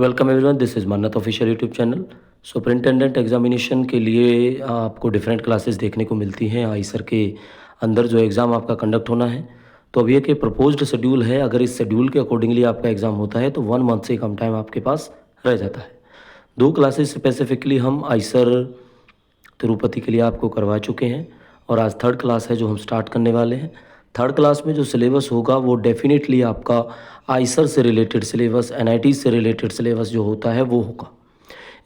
Welcome everyone, this is मन्नत official YouTube channel. Superintendent examination के लिए आपको डिफरेंट क्लासेस देखने को मिलती हैं आईसर के अंदर जो एग्ज़ाम आपका कंडक्ट होना है। तो अब ये कि प्रपोज्ड शेड्यूल है, अगर इस शेड्यूल के अकॉर्डिंगली आपका एग्ज़ाम होता है तो 1 मंथ से कम टाइम आपके पास रह जाता है। 2 क्लासेस स्पेसिफिकली हम आईसर तिरुपति के लिए आपको करवा चुके हैं और आज थर्ड क्लास है जो हम स्टार्ट करने वाले हैं। थर्ड क्लास में जो सिलेबस होगा वो डेफिनेटली आपका आईसर से रिलेटेड सिलेबस, एनआईटी से रिलेटेड सिलेबस जो होता है वो होगा।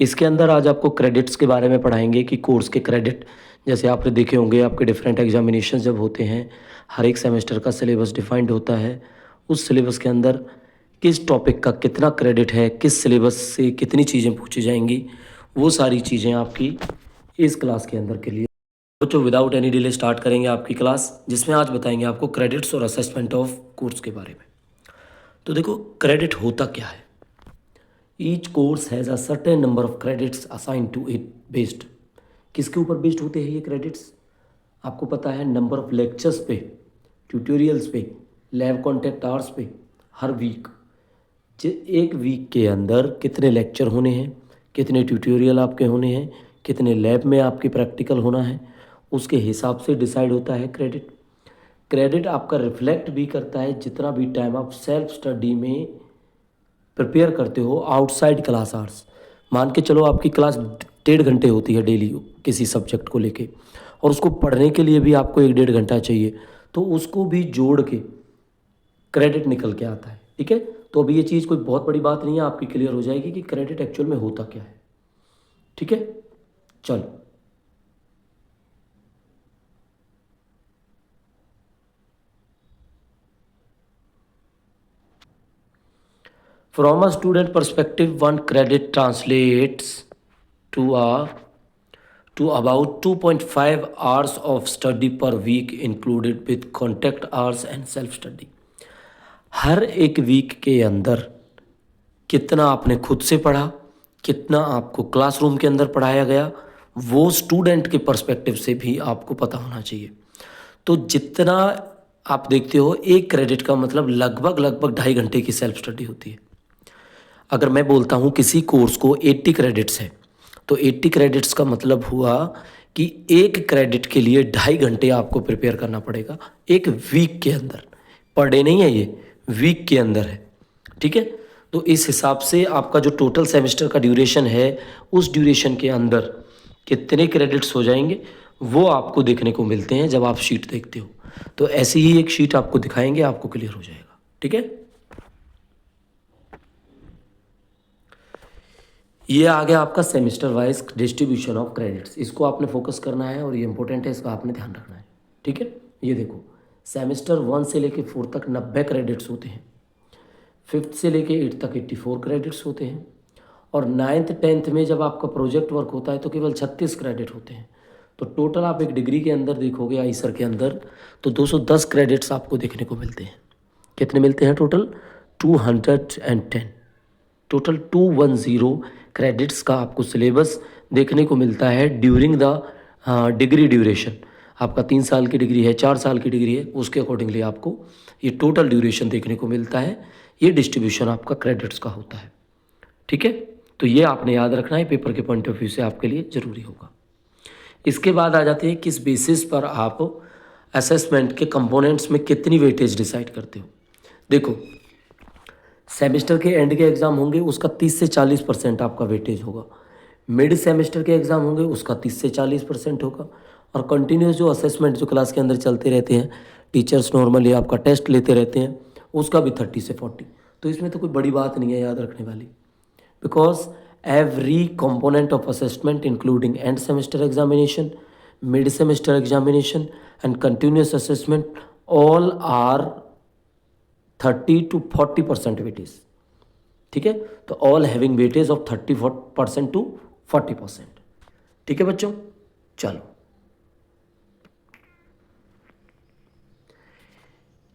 इसके अंदर आज आपको क्रेडिट्स के बारे में पढ़ाएंगे कि कोर्स के क्रेडिट, जैसे आपने देखे होंगे आपके डिफरेंट एग्जामिनेशन जब होते हैं, हर एक सेमेस्टर का सिलेबस डिफाइंड होता है। उस सिलेबस के अंदर किस टॉपिक का कितना क्रेडिट है, किस सिलेबस से कितनी चीज़ें पूछी जाएंगी, वो सारी चीज़ें आपकी इस क्लास के अंदर के लिए। बच्चों विदाउट एनी डिले स्टार्ट करेंगे आपकी क्लास, जिसमें आज बताएंगे आपको क्रेडिट्स और असेसमेंट ऑफ कोर्स के बारे में। तो देखो क्रेडिट होता क्या है। Each course has a certain number of credits assign to it based. किसके ऊपर बेस्ड होते हैं ये क्रेडिट्स? आपको पता है नंबर ऑफ लेक्चर्स पे, ट्यूटोरियल्स पे, लैब कॉन्टेक्ट आवर्स पे हर वीक। एक वीक के अंदर कितने लेक्चर होने हैं, कितने ट्यूटोरियल आपके होने हैं, कितने लैब में आपकी प्रैक्टिकल होना है, उसके हिसाब से डिसाइड होता है क्रेडिट। क्रेडिट आपका रिफ्लेक्ट भी करता है जितना भी टाइम आप सेल्फ स्टडी में प्रिपेयर करते हो आउटसाइड क्लास आवर्स। मान के चलो आपकी क्लास 1.5 घंटे होती है डेली किसी सब्जेक्ट को लेके, और उसको पढ़ने के लिए भी आपको 1-1.5 घंटा चाहिए, तो उसको भी जोड़ के क्रेडिट निकल के आता है। ठीक है, तो अभी ये चीज़ कोई बहुत बड़ी बात नहीं है, आपकी क्लियर हो जाएगी कि क्रेडिट एक्चुअल में होता क्या है। ठीक है, चलो from a student perspective, 1 credit translates to about 2.5 hours of study per week included with contact hours and self study। हर एक वीक के अंदर कितना आपने खुद से पढ़ा, कितना आपको क्लासरूम के अंदर पढ़ाया गया, वो स्टूडेंट के पर्सपेक्टिव से भी आपको पता होना चाहिए। तो जितना आप देखते हो, 1 क्रेडिट का मतलब लगभग 2.5 घंटे की सेल्फ स्टडी होती है। अगर मैं बोलता हूँ किसी कोर्स को 80 क्रेडिट्स है, तो 80 क्रेडिट्स का मतलब हुआ कि 1 क्रेडिट के लिए 2.5 घंटे आपको प्रिपेयर करना पड़ेगा एक वीक के अंदर। पर डे नहीं है, ये वीक के अंदर है। ठीक है, तो इस हिसाब से आपका जो टोटल सेमेस्टर का ड्यूरेशन है, उस ड्यूरेशन के अंदर कितने क्रेडिट्स हो जाएंगे वो आपको देखने को मिलते हैं जब आप शीट देखते हो। तो ऐसी ही एक शीट आपको दिखाएंगे, आपको क्लियर हो जाएगा। ठीक है, ये आ गया आपका semester wise distribution of credits. इसको आपने फोकस करना है और ये इंपॉर्टेंट है, इसका आपने ध्यान रखना है। ठीक है, ये देखो सेमेस्टर 1 से लेके 4 तक 90 क्रेडिट्स होते हैं, 5th से लेके 8 तक 84 क्रेडिट्स होते हैं, और 9th 10th में जब आपका प्रोजेक्ट वर्क होता है तो केवल 36 क्रेडिट होते हैं। तो टोटल आप एक डिग्री के अंदर देखोगे आईसर के अंदर तो 210 क्रेडिट्स आपको देखने को मिलते हैं। कितने मिलते हैं टोटल? 210। टोटल 210 क्रेडिट्स का आपको सिलेबस देखने को मिलता है ड्यूरिंग द डिग्री ड्यूरेशन। आपका 3 साल की डिग्री है, 4 साल की डिग्री है, उसके अकॉर्डिंगली आपको ये टोटल ड्यूरेशन देखने को मिलता है। ये डिस्ट्रीब्यूशन आपका क्रेडिट्स का होता है। ठीक है, तो ये आपने याद रखना है, पेपर के पॉइंट ऑफ व्यू से आपके लिए ज़रूरी होगा। इसके बाद आ जाते हैं किस बेसिस पर आप असेसमेंट के कंपोनेंट्स में कितनी वेटेज डिसाइड करते हो। देखो सेमेस्टर के एंड के एग्ज़ाम होंगे, उसका 30 से 40% आपका वेटेज होगा। मिड सेमेस्टर के एग्ज़ाम होंगे, उसका 30 से 40% होगा। और कंटिन्यूस जो असेसमेंट जो क्लास के अंदर चलते रहते हैं, टीचर्स नॉर्मली आपका टेस्ट लेते रहते हैं, उसका भी 30 से 40। तो इसमें तो कोई बड़ी बात नहीं है याद रखने वाली, because every component of assessment including end semester examination, mid semester examination and continuous assessment all are 30 to 40% weightage। ठीक है, तो all having weightage of 30% to 40%। ठीक है बच्चों, चलो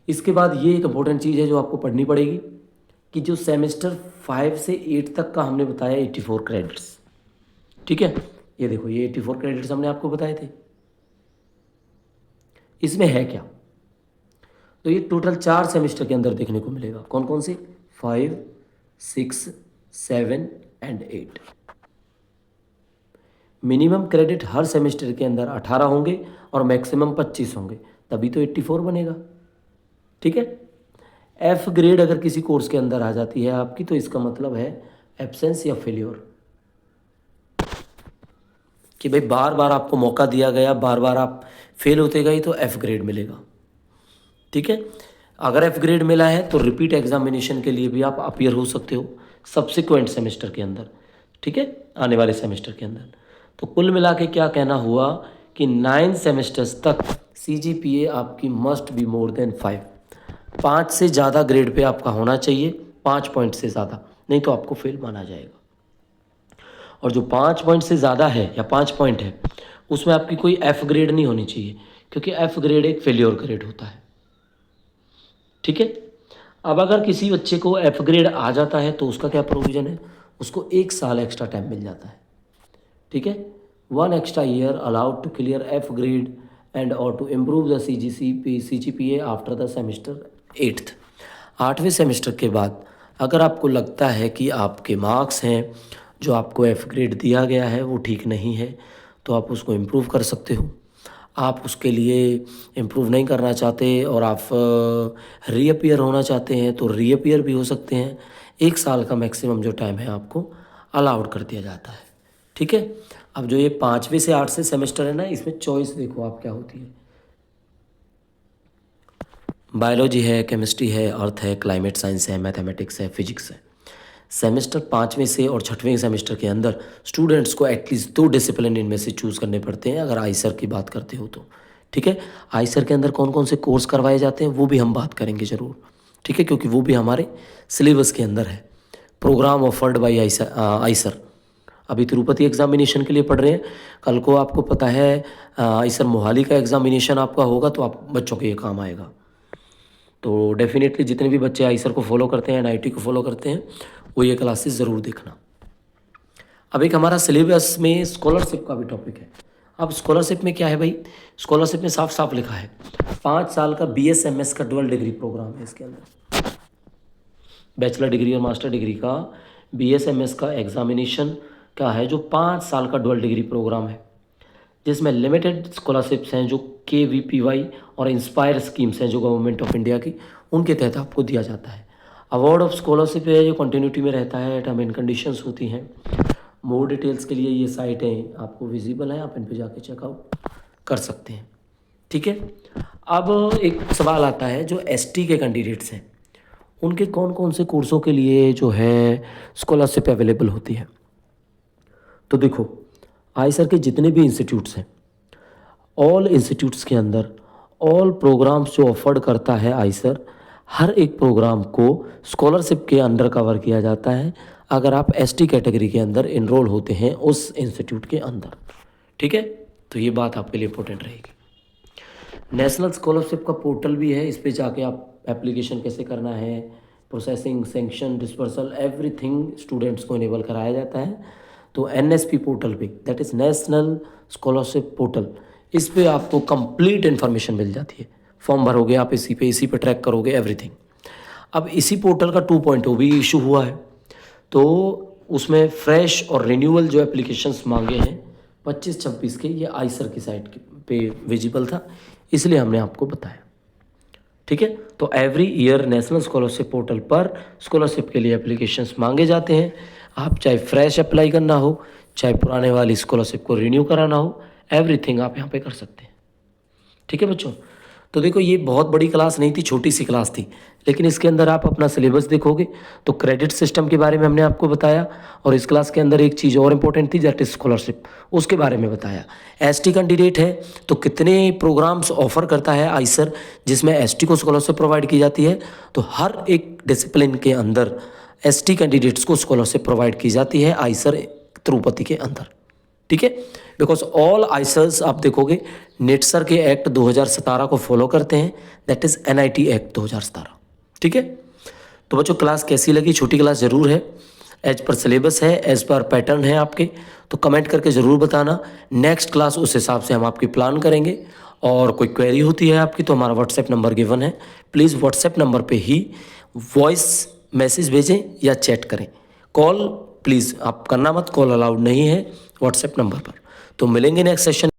इसके बाद ये एक इंपॉर्टेंट चीज़ है जो आपको पढ़नी पड़ेगी कि जो सेमेस्टर 5 से 8 तक का हमने बताया 84 क्रेडिट्स। ठीक है, ये देखो ये 84 क्रेडिट्स हमने आपको बताए थे। इसमें है क्या? तो ये टोटल 4 सेमेस्टर के अंदर देखने को मिलेगा। कौन कौन से? 5, 6, 7 and 8। Minimum credit her semester के अंदर 18 होंगे और मैक्सिमम 25 होंगे, तभी तो 84 बनेगा। ठीक है। एफ ग्रेड अगर किसी कोर्स के अंदर आ जाती है आपकी, तो इसका मतलब है एब्सेंस या फेल्योर, कि भाई बार बार आपको मौका दिया गया, बार बार आप फेल होते गए तो एफ ग्रेड मिलेगा। ठीक है। अगर एफ ग्रेड मिला है तो रिपीट एग्जामिनेशन के लिए भी आप अपीयर हो सकते हो सब्सिक्वेंट सेमेस्टर के अंदर। ठीक है, आने वाले सेमेस्टर के अंदर। तो कुल मिला के क्या कहना हुआ कि 9 सेमेस्टर्स तक CGPA आपकी मस्ट बी मोर देन 5। 5 से ज़्यादा ग्रेड पे आपका होना चाहिए, 5 पॉइंट से ज़्यादा, नहीं तो आपको फेल माना जाएगा। और जो 5 पॉइंट से ज़्यादा है या 5 पॉइंट है, उसमें आपकी कोई एफ ग्रेड नहीं होनी चाहिए, क्योंकि एफ ग्रेड एक फेल्योर ग्रेड होता है। ठीक है। अब अगर किसी बच्चे को एफ ग्रेड आ जाता है तो उसका क्या प्रोविज़न है, उसको 1 साल एक्स्ट्रा टाइम मिल जाता है। ठीक है। 1 extra year allowed to clear F grade and और to improve the CGPA after the semester 8th। 8वें सेमेस्टर के बाद अगर आपको लगता है कि आपके मार्क्स हैं जो आपको एफ ग्रेड दिया गया है वो ठीक नहीं है, तो आप उसको इम्प्रूव कर सकते हो। आप उसके लिए इम्प्रूव नहीं करना चाहते और आप रीअपियर होना चाहते हैं तो रीअपियर भी हो सकते हैं। 1 साल का मैक्सिमम जो टाइम है आपको अलाउड कर दिया जाता है। ठीक है। अब जो ये 5वें से 8 से सेमेस्टर है ना, इसमें चॉइस देखो आप क्या होती है। बायोलॉजी है, केमिस्ट्री है, अर्थ है, क्लाइमेट साइंस है, मैथमेटिक्स है, फिजिक्स है। सेमेस्टर 5वें से और 6वें सेमेस्टर के अंदर स्टूडेंट्स को एटलीस्ट 2 डिसिप्लिन इनमें से चूज़ करने पड़ते हैं, अगर आईसर की बात करते हो तो। ठीक है। आईसर के अंदर कौन कौन से कोर्स करवाए जाते हैं वो भी हम बात करेंगे ज़रूर। ठीक है, क्योंकि वो भी हमारे सिलेबस के अंदर है। Program offered by IISER. अभी तिरुपति एग्जामिनेशन के लिए पढ़ रहे हैं, कल को आपको पता है आईसर मोहाली का एग्जामिनेशन आपका होगा, तो आप बच्चों के ये काम आएगा। तो डेफिनेटली जितने भी बच्चे आईसर को फॉलो करते हैं, NIT को फॉलो करते हैं, वो ये क्लासेस ज़रूर देखना। अब एक हमारा सिलेबस में स्कॉलरशिप का भी टॉपिक है। अब स्कॉलरशिप में क्या है भाई, स्कॉलरशिप में साफ साफ लिखा है 5 साल का BSMS का डुअल डिग्री प्रोग्राम है। इसके अंदर बैचलर डिग्री और मास्टर डिग्री का BSMS का एग्जामिनेशन का है, जो 5 साल का डुअल डिग्री प्रोग्राम है, जिसमें लिमिटेड स्कॉलरशिप्स हैं जो KVPY और इंस्पायर स्कीम्स हैं जो गवर्नमेंट ऑफ इंडिया की, उनके तहत आपको दिया जाता है। अवार्ड ऑफ स्कॉलरशिप है जो कंटिन्यूटी में रहता है, टर्म एंड कंडीशंस होती हैं। मोर डिटेल्स के लिए ये साइटें आपको विजिबल हैं, आप इन पे जाके चेकआउट कर सकते हैं। ठीक है। अब एक सवाल आता है, जो ST के कैंडिडेट्स हैं उनके कौन कौन से कोर्सों के लिए जो है स्कॉलरशिप अवेलेबल होती है। तो देखो, आईसर के जितने भी इंस्टीट्यूट्स हैं, ऑल इंस्टीट्यूट्स के अंदर ऑल प्रोग्राम्स जो ऑफर्ड करता है आईसर, हर एक प्रोग्राम को स्कॉलरशिप के अंडर कवर किया जाता है अगर आप ST कैटेगरी के अंदर इनरोल होते हैं उस इंस्टीट्यूट के अंदर। ठीक है। तो ये बात आपके लिए इंपॉर्टेंट रहेगी। नेशनल स्कॉलरशिप का पोर्टल भी है, इस पे जाके आप एप्लीकेशन कैसे करना है, processing, sanction, dispersal, everything students को इनेबल कराया जाता है। तो NSP पोर्टल पे, that is national scholarship portal, इस पे आपको कंप्लीट इन्फॉर्मेशन मिल जाती है। फॉर्म भरोगे आप इसी पे ट्रैक करोगे एवरीथिंग। अब इसी पोर्टल का 2.0 भी इशू हुआ है, तो उसमें फ्रेश और रिन्यूअल जो एप्लीकेशंस मांगे हैं 25-26 के, ये आईसर की साइट पे विजिबल था, इसलिए हमने आपको बताया। ठीक है। तो every year national scholarship portal पर स्कॉलरशिप के लिए एप्लीकेशंस मांगे जाते हैं। आप चाहे फ्रेश अप्लाई करना हो, चाहे पुराने वाली स्कॉलरशिप को रिन्यू कराना हो, एवरीथिंग आप यहाँ पे कर सकते हैं। ठीक है बच्चों। तो देखो, ये बहुत बड़ी क्लास नहीं थी, छोटी सी क्लास थी, लेकिन इसके अंदर आप अपना सिलेबस देखोगे तो क्रेडिट सिस्टम के बारे में हमने आपको बताया, और इस क्लास के अंदर एक चीज़ और इम्पोर्टेंट थी, दैट इज स्कॉलरशिप, उसके बारे में बताया। ST कैंडिडेट है तो कितने प्रोग्राम्स ऑफर करता है आईसर जिसमें ST को स्कॉलरशिप प्रोवाइड की जाती है, तो हर एक डिसिप्लिन के अंदर ST कैंडिडेट्स को स्कॉलरशिप प्रोवाइड की जाती है आईसर तिरुपति के अंदर। ठीक है। बिकॉज ऑल आईसर्स आप देखोगे नेटसर के एक्ट 2017 को फॉलो करते हैं, दैट इज़ NIT एक्ट 2017। ठीक है। तो बच्चों, क्लास कैसी लगी, छोटी क्लास ज़रूर है, एज पर सिलेबस है, एज पर पैटर्न है आपके, तो कमेंट करके ज़रूर बताना। नेक्स्ट क्लास उस हिसाब से हम आपकी प्लान करेंगे, और कोई क्वेरी होती है आपकी तो हमारा व्हाट्सएप नंबर गिवन है, प्लीज़ व्हाट्सएप नंबर पे ही वॉइस मैसेज भेजें या चैट करें। कॉल प्लीज़ आप करना मत, कॉल अलाउड नहीं है व्हाट्सएप नंबर पर। तो मिलेंगे नेक्स्ट सेशन।